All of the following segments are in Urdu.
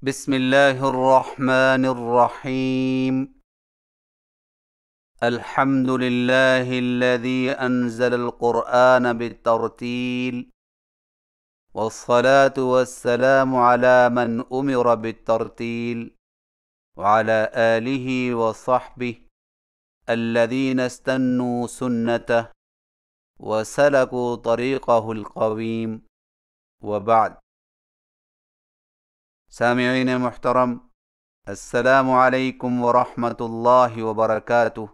بسم اللہ الرحمن الرحیم الحمد للہ الذی انزل القرآن بالترتیل والصلاة والسلام على من امر بالترتیل وعلى آلہ وصحبہ الذین استنوا سنتہ وسلکوا طریقہ القویم وبعد۔ سامعین محترم، السلام علیکم ورحمۃ اللہ وبرکاتہ۔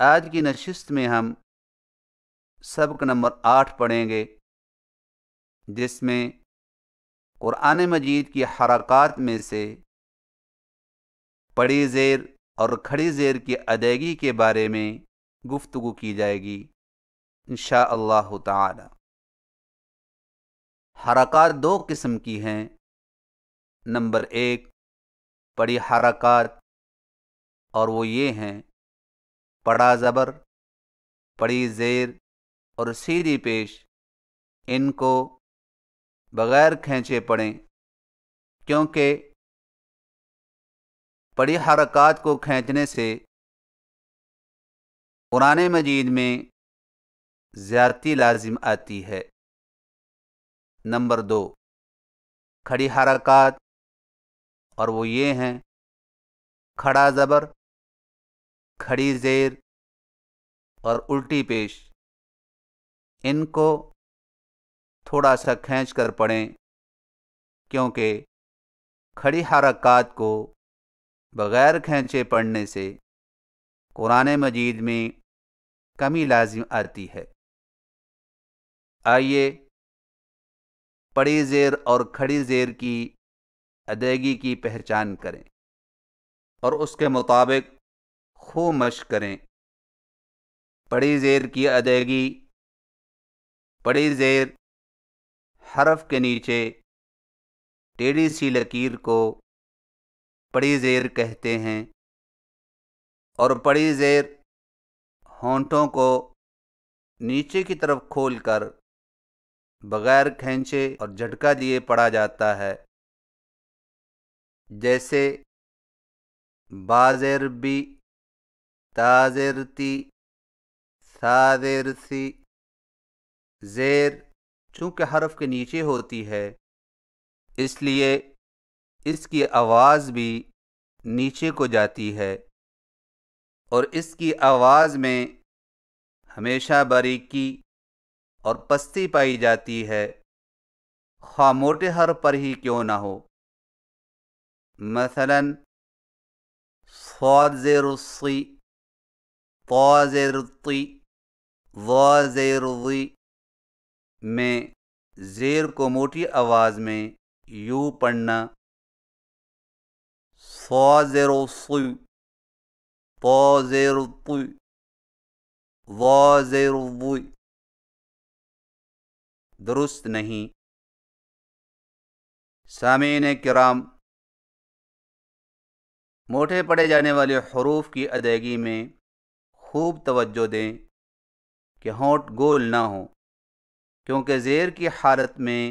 آج کی نشست میں ہم سبق نمبر 8 پڑھیں گے، جس میں قرآن مجید کی حرکات میں سے پڑی زیر اور کھڑی زیر کی ادائیگی کے بارے میں گفتگو کی جائے گی انشاء اللہ تعالی۔ حرکات دو قسم کی ہیں۔ نمبر 1 پڑی حرکات، اور وہ یہ ہیں پڑا زبر، پڑی زیر اور سیدھی پیش۔ ان کو بغیر کھینچے پڑھیں، کیونکہ پڑی حرکات کو کھینچنے سے قرآن مجید میں زیادتی لازم آتی ہے۔ نمبر 2 کھڑی حرکات، اور وہ یہ ہیں کھڑا زبر، کھڑی زیر اور الٹی پیش۔ ان کو تھوڑا سا کھینچ کر پڑھیں، کیونکہ کھڑی حرکات کو بغیر کھینچے پڑھنے سے قرآن مجید میں کمی لازم آتی ہے۔ آئیے پڑی زیر اور کھڑی زیر کی ادائیگی کی پہچان کریں اور اس کے مطابق خوب مشق کریں۔ پڑی زیر کی ادائیگی: پڑی زیر حرف کے نیچے ٹیڑھی سی لکیر کو پڑی زیر کہتے ہیں، اور پڑی زیر ہونٹوں کو نیچے کی طرف کھول کر بغیر کھینچے اور جھٹکا دیے پڑھا جاتا ہے، جیسے بازر بی، تازر تی، سازر سی۔ زیر چونکہ حرف کے نیچے ہوتی ہے، اس لیے اس کی آواز بھی نیچے کو جاتی ہے، اور اس کی آواز میں ہمیشہ باریکی اور پستی پائی جاتی ہے، خواہ موٹے حرف پر ہی کیوں نہ ہو۔ مثلا صاد زیر الصی، طا زیر الطی، ظا زیر ظی میں زیر کو موٹی آواز میں یوں پڑھنا: صا زیر الصی، طا زیر الطی، ظا زیر الظی، درست نہیں۔ سامعین کرام، موٹے پڑھے جانے والے حروف کی ادائیگی میں خوب توجہ دیں کہ ہونٹ گول نہ ہوں، کیونکہ زیر کی حالت میں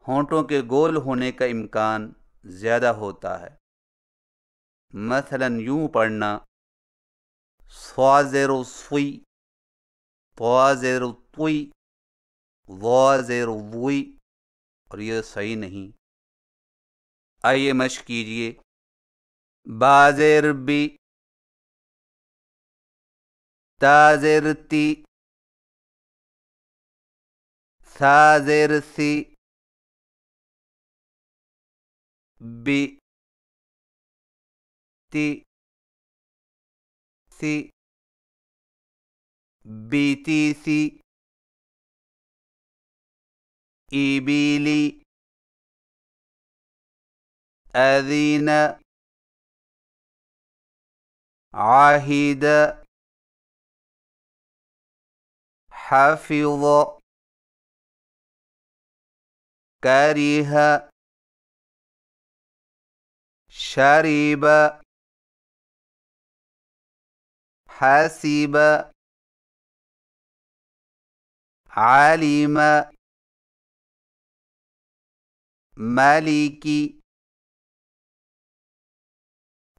ہونٹوں کے گول ہونے کا امکان زیادہ ہوتا ہے۔ مثلا یوں پڑھنا: صا زیر الصی، طا زیر الطی، ظا زیر الظی، اور یہ صحیح نہیں۔ آئیے مشق کیجئے۔ با زیر بی، تا زیر تی، ثا زیر سی، بی، تی، سی، بی تی سی، ای بیلی، اذین، عاہد، حافظ، کریہ، شریب، حسیب، علیم، مالکی،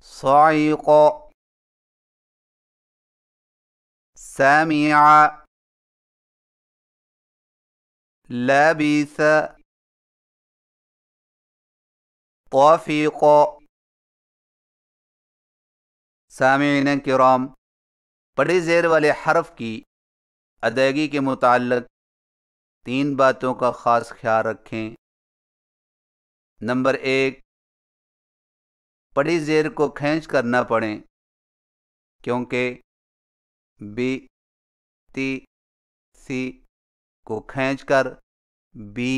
صعق، سمع، لبث، طفق۔ سامعین کرام، بڑی زیر والے حرف کی ادائیگی کے متعلق 3 باتوں کا خاص خیال رکھیں۔ نمبر 1، بڑی زیر کو کھینچ کر نہ پڑھیں، کیونکہ بی، تی، سی کو کھینچ کر بی،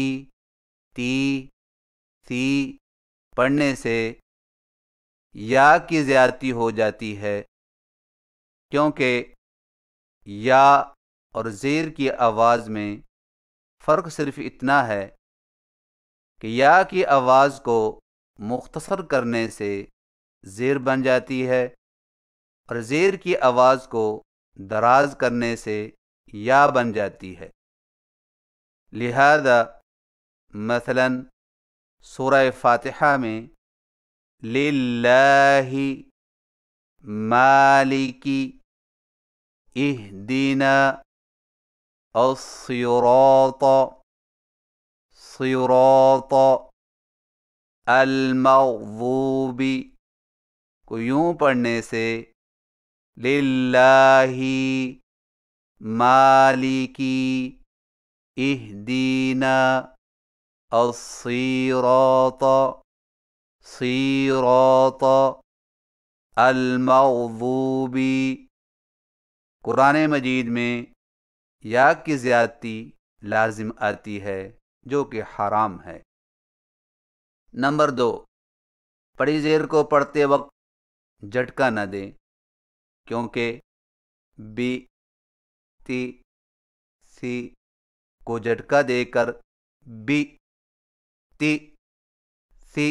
تی، سی پڑھنے سے یا کی زیادتی ہو جاتی ہے، کیونکہ یا اور زیر کی آواز میں فرق صرف اتنا ہے کہ یا کی آواز کو مختصر کرنے سے زیر بن جاتی ہے اور زیر کی آواز کو دراز کرنے سے یا بن جاتی ہے۔ لہذا مثلا سورہ فاتحہ میں للہ مالکی اہدنا الصراط صراط المغضوب کو یوں پڑھنے سے للہ مالکی اہدنا الصراط صراط المغضوب، قرآن مجید میں یا کی زیادتی لازم آتی ہے جو کہ حرام ہے۔ نمبر 2، بڑی زیر کو پڑھتے وقت جھٹکا نہ دیں، کیونکہ بی، تی، سی کو جھٹکا دے کر بی، تی، سی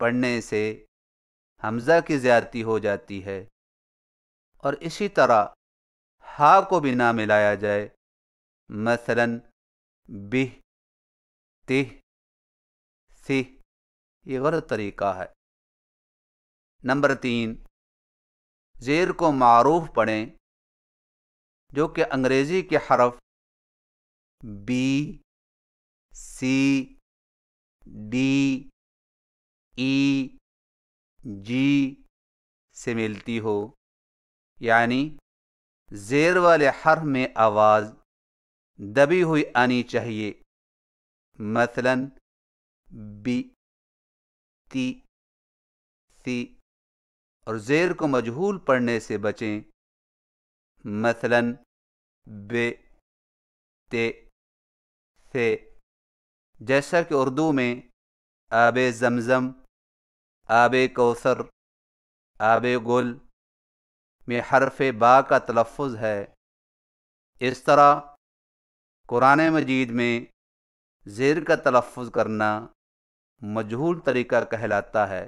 پڑھنے سے حمزہ کی زیادتی ہو جاتی ہے، اور اسی طرح ہا کو بھی نہ ملایا جائے، مثلا بہ، تہ، سی، یہ غلط طریقہ ہے۔ نمبر 3، زیر کو معروف پڑھیں، جو کہ انگریزی کے حرف بی، سی، ڈی، ای، جی سے ملتی ہو، یعنی زیر والے حرف میں آواز دبی ہوئی آنی چاہیے، مثلا بی، تی، سی، اور زیر کو مجہول پڑھنے سے بچیں، مثلا بے، تے، سے، جیسا کہ اردو میں آب زمزم، آب کوثر، آب گل میں حرف با کا تلفظ ہے، اس طرح قرآن مجید میں زیر کا تلفظ کرنا مجہول طریقہ کہلاتا ہے،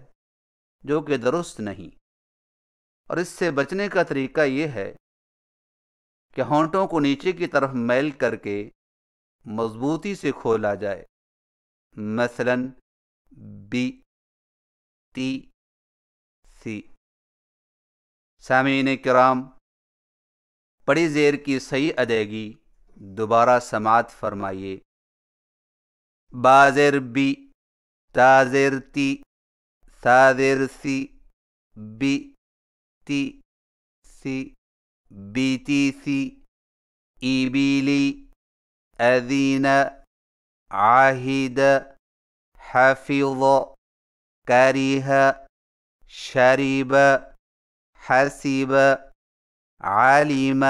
جو کہ درست نہیں، اور اس سے بچنے کا طریقہ یہ ہے کہ ہونٹوں کو نیچے کی طرف میل کر کے مضبوطی سے کھولا جائے، مثلا بی، تی، سی۔ سامعین کرام، بڑی زیر کی صحیح ادائیگی دوبارہ سماعت فرمائیے۔ بازر بی، تازر تی، سازر سی، بی، تی، سی، بیتی سی، ایبیلی، اذین، عاہد، حفظ، کریہ، شریب، حسب، علم،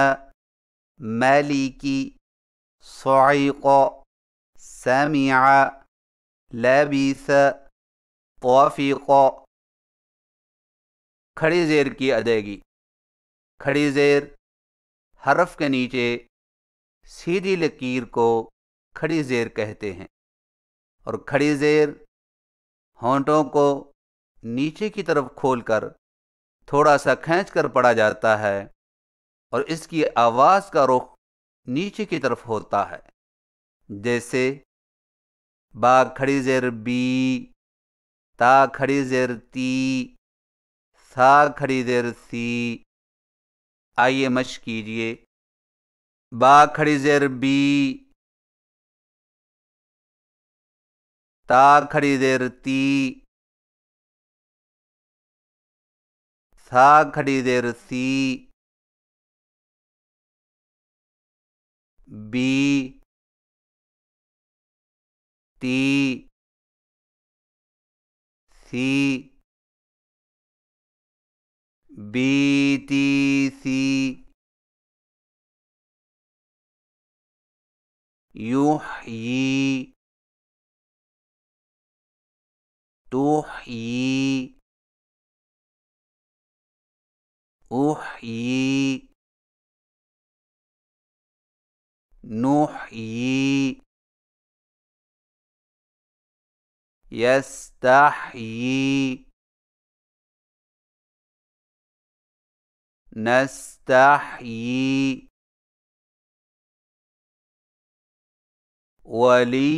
ملکی، صعق، سمع، لبث، طفق۔ کھڑی زیر کی ادائیگی، کھڑی زیر حرف کے نیچے سیدھی لکیر کو کھڑی زیر کہتے ہیں، اور کھڑی زیر ہونٹوں کو نیچے کی طرف کھول کر تھوڑا سا کھینچ کر پڑھا جاتا ہے، اور اس کی آواز کا رخ نیچے کی طرف ہوتا ہے، جیسے با کھڑی زیر بی، تا کھڑی زیر تی، سا کھڑی زیر سی۔ آئیے مشق کیجئے۔ با کھڑی زیر بی، تا کھڑی زیر تی، سا کھڑی زیر سی، بی، تی، سی، بی تی سی۔ یحیی، تحیی، احیی، نحیی، یستحیی، نستحیی، ولی،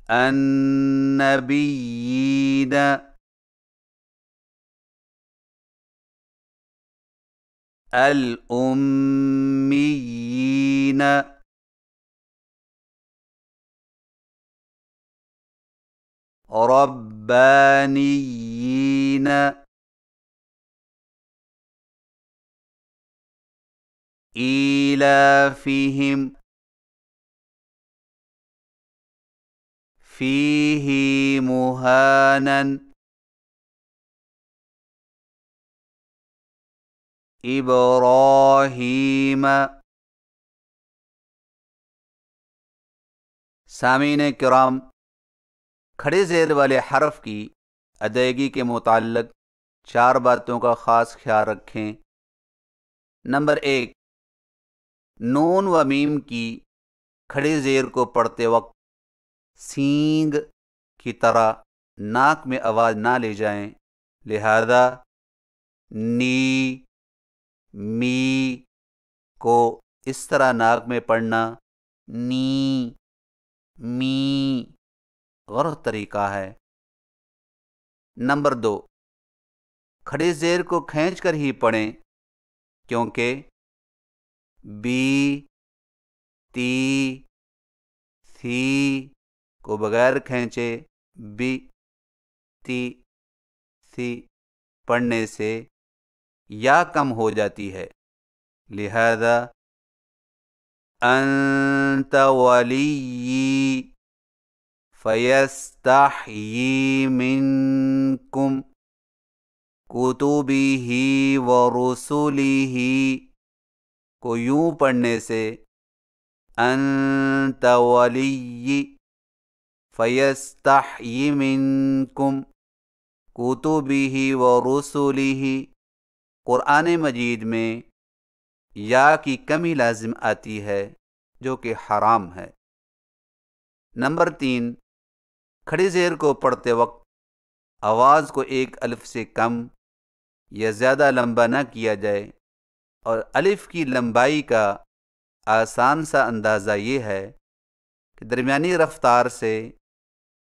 النبیین، الأمیین، ربانیین، ایلافہم، فیہ مہانا، ابراہیم۔ سامعین کرام، کھڑے زیر والے حرف کی ادائیگی کے متعلق 4 باتوں کا خاص خیال رکھیں۔ نمبر 1، نون و میم کی کھڑے زیر کو پڑھتے وقت سینگ کی طرح ناک میں آواز نہ لے جائیں، لہذا نی، می کو اس طرح ناک میں پڑھنا نی، می غلط طریقہ ہے۔ نمبر 2، کھڑے زیر کو کھینچ کر ہی پڑھیں، کیونکہ بی، تی، سی کو بغیر کھینچے بی، تی، سی پڑھنے سے یا کم ہو جاتی ہے، لہذا انت ولی فیستحیی منکم کتبہ ورسلہ کو یوں پڑھنے سے انت ولی فیستحیی منکم کتبہ ورسلہ قرآن مجید میں یا کی کمی لازم آتی ہے جو کہ حرام ہے۔ نمبر 3، کھڑی زیر کو پڑھتے وقت آواز کو ایک الف سے کم یا زیادہ لمبا نہ کیا جائے، اور الف کی لمبائی کا آسان سا اندازہ یہ ہے کہ درمیانی رفتار سے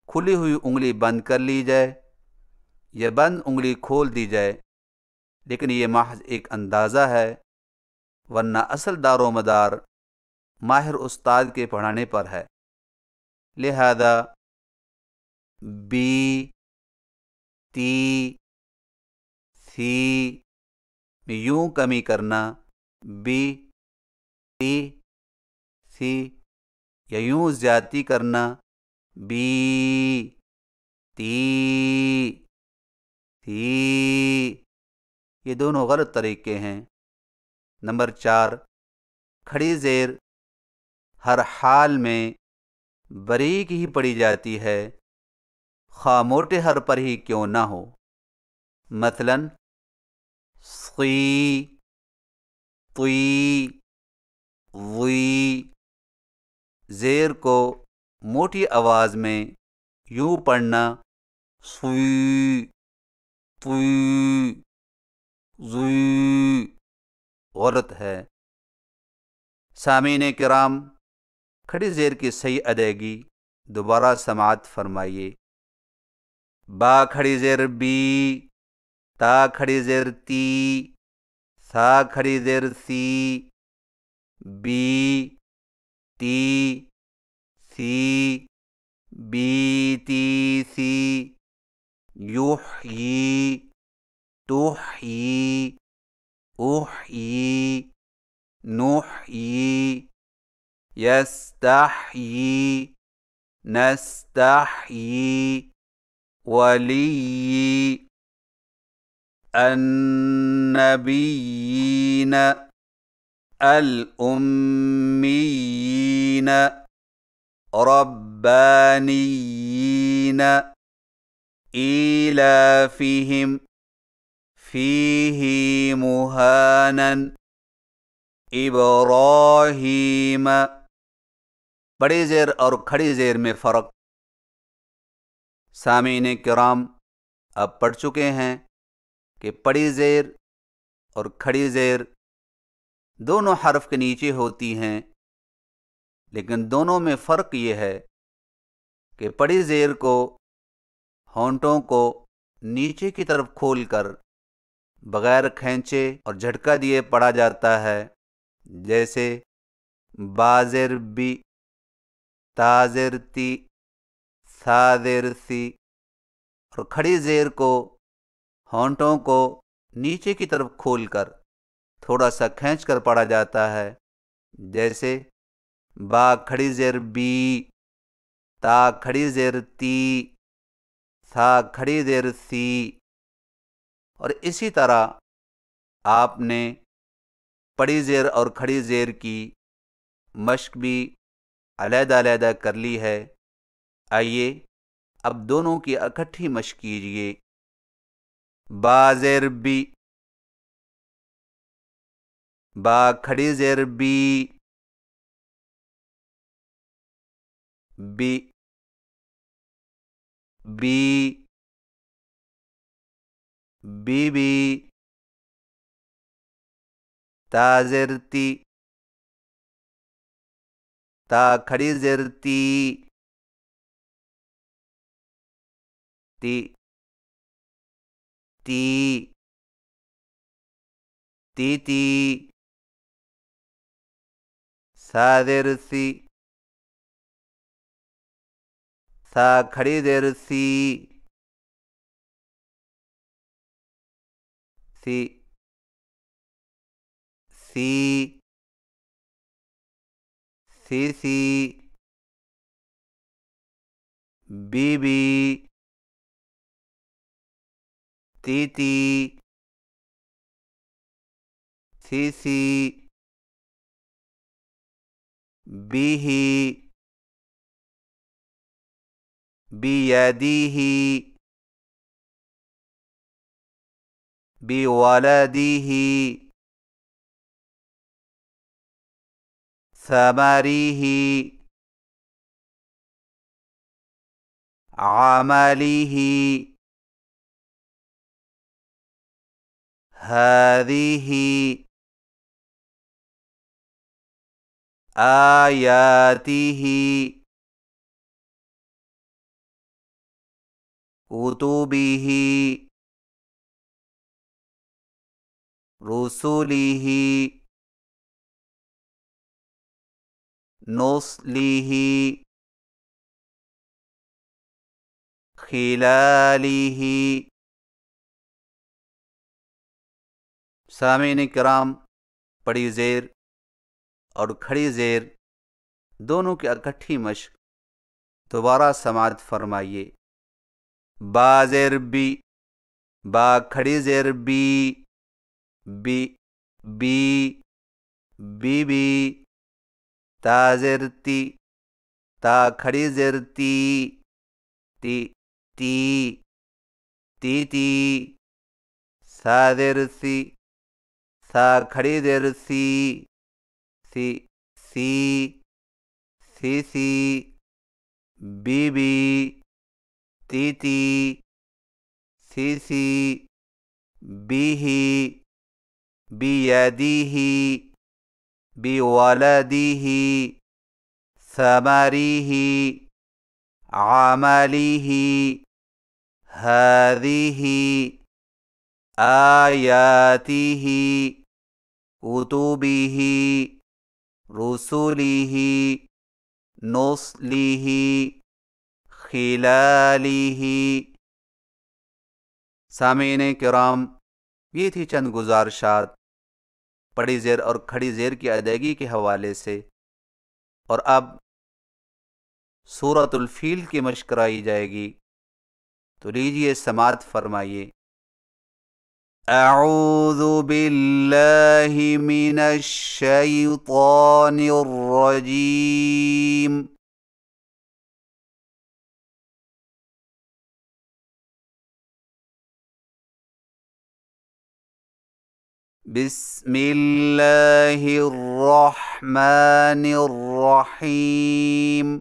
کھلی ہوئی انگلی بند کر لی جائے یا بند انگلی کھول دی جائے، لیکن یہ محض ایک اندازہ ہے، ورنہ اصل دار و مدار ماہر استاد کے پڑھانے پر ہے۔ لہذا بی، تی، سی میں یوں کمی کرنا بی، تی، سی، یا یوں زیادتی کرنا بی، تی، سی، یہ دونوں غلط طریقے ہیں۔ نمبر 4، کھڑی زیر ہر حال میں باریک ہی پڑھی جاتی ہے، خواہ موٹے حرف پر ہی کیوں نہ ہو، مثلاً صی، طی، وی۔ زیر کو موٹی آواز میں یوں پڑھنا صی، طی، ضی غلط ہے۔ سامعین کرام، کھڑی زیر کی صحیح ادائیگی دوبارہ سماعت فرمائیے۔ با کھڑی زیر بی، تا کھڑی زیر تی، سا کھڑی زیر سی، بی تی سی، بی تی سی، یحیی تحیی، احیی نحیی، یستحیی نستحیی، ولی النبیین الأمیین ربانیین ایلافہم فیہ مہانا ابراہیم۔ بڑی زیر اور کھڑی زیر میں فرق سامعین کرام اب پڑھ چکے ہیں کہ بڑی زیر اور کھڑی زیر دونوں حرف کے نیچے ہوتی ہیں، لیکن دونوں میں فرق یہ ہے کہ بڑی زیر کو ہونٹوں کو نیچے کی طرف کھول کر بغیر کھینچے اور جھٹکا دیے پڑھا جاتا ہے، جیسے بازر بی، تازر تی، سازر سی۔ اور کھڑی زیر کو ہونٹوں کو نیچے کی طرف کھول کر تھوڑا سا کھینچ کر پڑھا جاتا ہے، جیسے با کھڑی زیر بی، تا کھڑی زیر تی، سا کھڑی زیر سی۔ اور اسی طرح آپ نے بڑی زیر اور کھڑی زیر کی مشق بھی علیحدہ علیحدہ کر لی ہے۔ آئیے اب دونوں کی اکٹھی مشق کیجیے۔ با زیر بی، با کھڑی زیر بی، بی بی بی بی، تا زیر تی، تا کھڑی زیر تی، تی تی تی تی، سا زیر سی، سا کھڑی زیر سی، سی سی سی سی، بی بی، تی تی، سی سی، بی ہی، بیدیہ، بولدہ، ثمرہ، عملہ، ہذہ، آیاتہ، کتبہ، رسلہ، نصلہ، خلالہ۔ سامعین کرام، بڑی زیر اور کھڑی زیر دونوں کی اکٹھی مشق دوبارہ سماعت فرمائیے۔ با زیر بی، با کھڑی زیر بی، بی بی بی بی، تا زیر تی، تا کھڑی زیر تی، تی تی تی تی، سا زیر سی، سا کھڑی زیر سی، سی سی سی سی، بی بی، تی تی، سی سی، بی ہی، بیدیہ، بولدہ، ثمره عمله هذه آياته كتبه رسله نصله خلاله۔ سامعین کرام، یہ تھی چند گزارشات پڑھی زیر اور کھڑی زیر کی ادائیگی کے حوالے سے، اور اب سورۃ الفیل کی مشق کرائی جائے گی، تو لیجئے سماعت فرمائیے۔ اعوذ باللہ من الشیطان الرجیم۔ بسم اللہ الرحمن الرحیم۔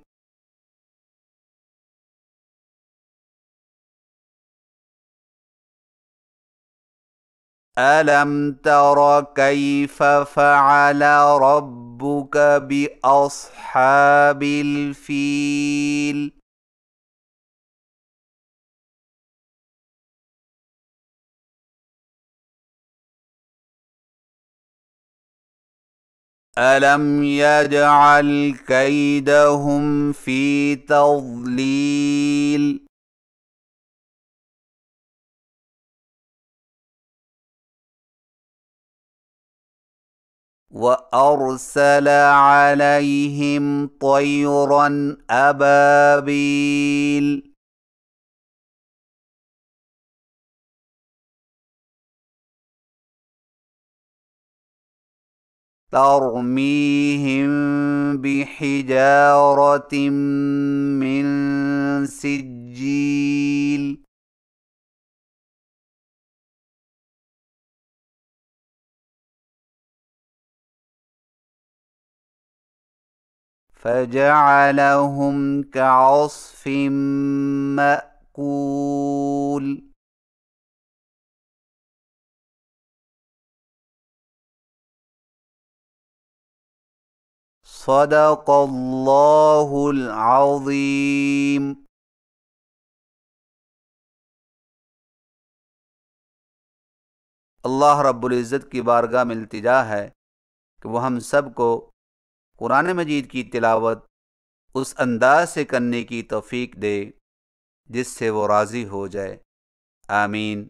أَلَمْ تَرَ كَيْفَ فَعَلَ رَبُّكَ بِأَصْحَابِ الْفِيلِ۔ أَلَمْ يَجْعَلْ كَيْدَهُمْ فِي تَضْلِيلٍ۔ وَأَرْسَلَ عَلَيْهِمْ طَيْرًا أَبَابِيلَ۔ تَرْمِيهِمْ بِحِجَارَةٍ مِّن سِجِّيلٍ۔ فَجَعَلَهُمْ كَعَصْفٍ مَّأْكُولٍ۔ صدق اللہ العظیم۔ اللہ رب العزت کی بارگاہ میں التجا ہے کہ وہ ہم سب کو قرآن مجید کی تلاوت اس انداز سے کرنے کی توفیق دے جس سے وہ راضی ہو جائے، آمین۔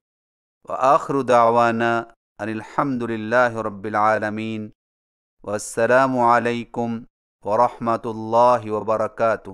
وآخر دعوانا ان الحمد للہ رب العالمین، والسلام علیکم ورحمۃ اللہ وبرکاتہ۔